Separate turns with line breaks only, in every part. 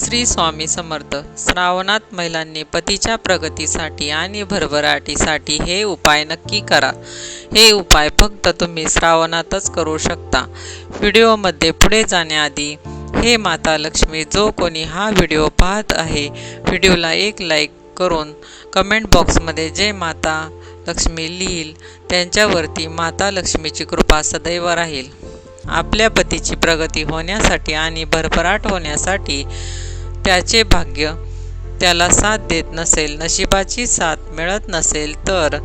श्री स्वामी समर्थ. श्रावणात महिलांनी पतीच्या प्रगतीसाठी आणि भरभराटीसाठी हे उपाय नक्की करा. हे उपाय फक्त तुम्ही श्रावणातच करू शकता. व्हिडिओमध्ये पुढे जाण्याआधी हे माता लक्ष्मी, जो कोणी हा व्हिडिओ पाहत आहे, व्हिडिओला एक लाईक करून कमेंट बॉक्समध्ये जय माता लक्ष्मी लिहिल, त्यांच्यावरती माता लक्ष्मीची कृपा सदैव राहील. आपल्या पतीची प्रगती होण्यासाठी आणि भरभराट होण्यासाठी, त्याचे भाग्य त्याला साथ देत नसेल, नशिबाची साथ मिळत नसेल तर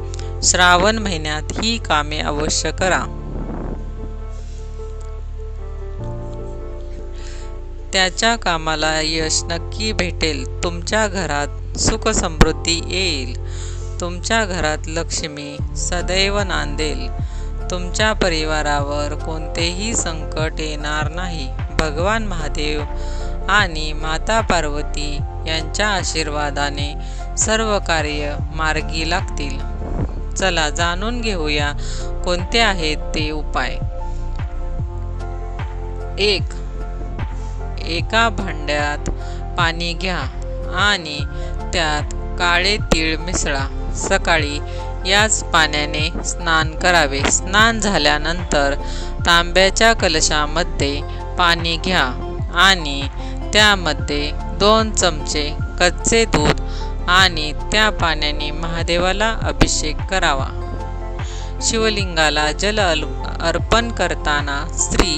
श्रावण महिन्यात ही कामे अवश्य करा. त्याच्या कामाला यश नक्की भेटेल. तुमच्या घरात सुख समृद्धी येईल. तुमच्या घरात लक्ष्मी सदैव नांदेल. तुमच्या परिवारावर कोणतेही संकट येणार नाही. भगवान महादेव आणि माता पार्वती यांच्या आशीर्वादाने सर्व कार्य मार्गी लागतील. चला जाणून घेऊया कोणते आहेत ते उपाय. 1. एका भांड्यात पाणी घ्या आणि त्यात काळे तीळ मिसळा. सकाळी याच पाण्याने स्नान करावे. स्नान झाल्यानंतर तांब्याच्या कलशामध्ये पाणी घ्या आणि त्यामध्ये 2 चमचे कच्चे दूध आणि त्या पाण्याने महादेवाला अभिषेक करावा. शिवलिंगाला जल अर्पण करताना श्री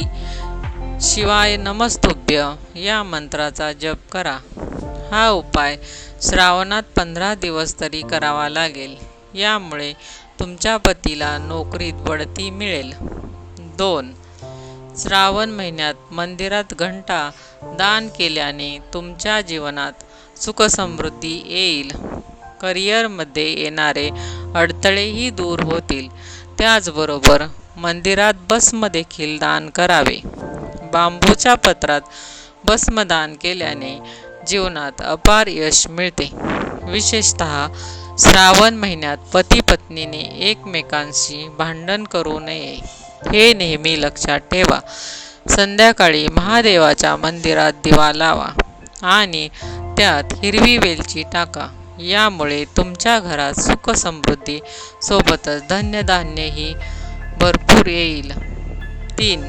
शिवाय नमस्तुभ्य या मंत्राचा जप करा. हा उपाय श्रावणात 15 दिवस तरी करावा लागेल. यामुळे तुमच्या पतीला नोकरीत बढती मिळेल. 2. श्रावण महिन्यात मंदिरात घंटा दान केल्याने तुमच्या जीवनात सुख समृद्धी येईल. करिअरमध्ये येणारे अडथळेही दूर होतील. त्याचबरोबर मंदिरात भस्म देखील दान करावे. बांबूच्या पत्रात भस्म दान केल्याने जीवनात अपार यश मिळते. विशेषतः श्रावण महिन्यात पती पत्नीने एकमेकांशी भांडण करू नये, हे नेहमी लक्षात ठेवा. संध्याकाळी महादेवाच्या मंदिरात दिवा लावा आणि त्यात हिरवी वेलची टाका. यामुळे तुमच्या घरात सुख समृद्धी सोबतच धन्यधान्यही भरपूर येईल. 3.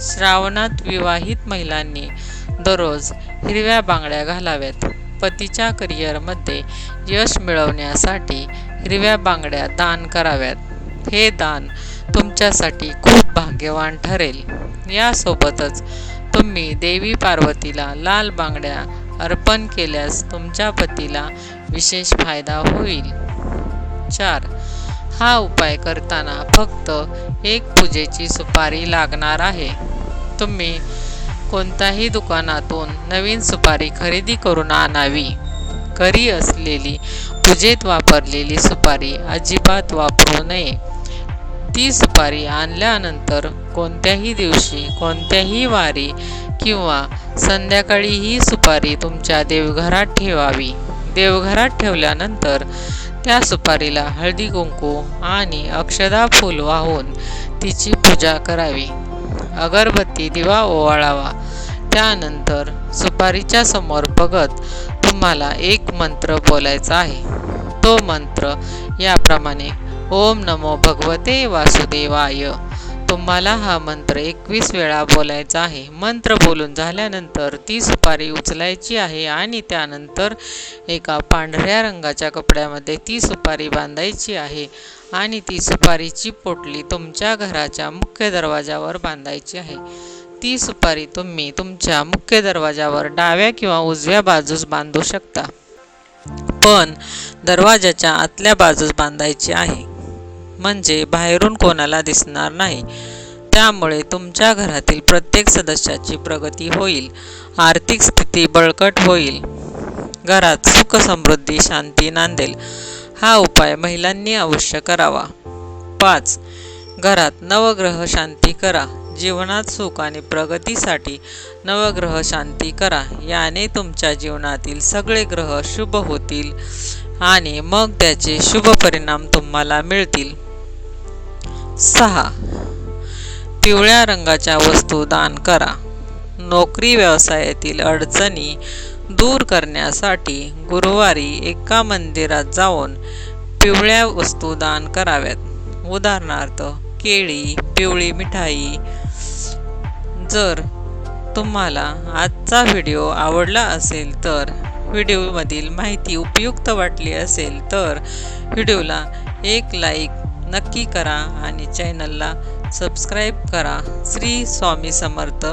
श्रावणात विवाहित महिलांनी दररोज हिरव्या बांगड्या घालाव्यात. पतीच्या करिअरमध्ये यश मिळवण्यासाठी हिरव्या बांगड्या दान कराव्यात. हे दान तुमच्यासाठी खूप भाग्यवान ठरेल. यासोबतच तुम्ही देवी पार्वतीला लाल बांगड्या अर्पण केल्यास तुमच्या पतीला विशेष फायदा होईल. 4. हा उपाय करताना फक्त एक पूजेची सुपारी लागणार आहे. तुम्ही कोणत्याही दुकानातून नवीन सुपारी खरेदी करून आणावी. घरी असलेली पूजेत वापरलेली सुपारी अजिबात वापरू नये. ती सुपारी आणल्यानंतर कोणत्याही दिवशी, कोणत्याही वारी किंवा संध्याकाळी ही सुपारी तुमच्या देवघरात ठेवावी. देवघरात ठेवल्यानंतर त्या सुपारीला हळदी कुंकू आणि अक्षदा फूल वाहून तिची पूजा करावी. अगरबत्ती दिवा ओवाळावा. त्यानंतर सुपारीच्या समोर बघत तुम्हाला एक मंत्र बोलायचा आहे. तो मंत्र याप्रमाणे: ओम नमो भगवते वासुदेवाय. तुम्हाला हा मंत्र 21 वेळा बोलायचा आहे. मंत्र बोलून झाल्यानंतर ती सुपारी उचलायची आहे आणि त्यानंतर एका पांढऱ्या रंगाच्या कपड्यामध्ये ती सुपारी बांधायची आहे आणि ती सुपारीची पोटली तुमच्या घराच्या मुख्य दरवाजावर बांधायची आहे. ती सुपारी तुम्ही तुमच्या मुख्य दरवाजावर डाव्या किंवा उजव्या बाजूस बांधू शकता, पण दरवाजाच्या आतल्या बाजूस बांधायची आहे, म्हणजे बाहेरून कोणाला दिसणार नाही. त्यामुळे तुमच्या घरातील प्रत्येक सदस्याची प्रगती होईल, आर्थिक स्थिती बळकट होईल, घरात सुख समृद्धी शांती नांदेल. हा उपाय महिलांनी अवश्य करावा. 5. घरात नवग्रह शांती करा. जीवनात सुख आणि प्रगतीसाठी नवग्रह शांती करा. याने तुमच्या जीवनातील सगळे ग्रह शुभ होतील आणि मग त्याचे शुभ परिणाम तुम्हाला मिळतील. 6. पिवळ्या रंगाच्या वस्तू दान करा. नोकरी व्यवसायातील अडचणी दूर करण्यासाठी गुरुवारी एका मंदिरात जाऊन पिवळ्या वस्तू दान कराव्यात. उदाहरणार्थ केळी, पिवळी मिठाई. जर तुम्हाला आजचा व्हिडिओ आवडला असेल तर व्हिडिओमधील माहिती उपयुक्त वाटली असेल तर व्हिडिओला एक लाईक नक्की करा आणि चॅनलला सबस्क्राईब करा. श्री स्वामी समर्थ.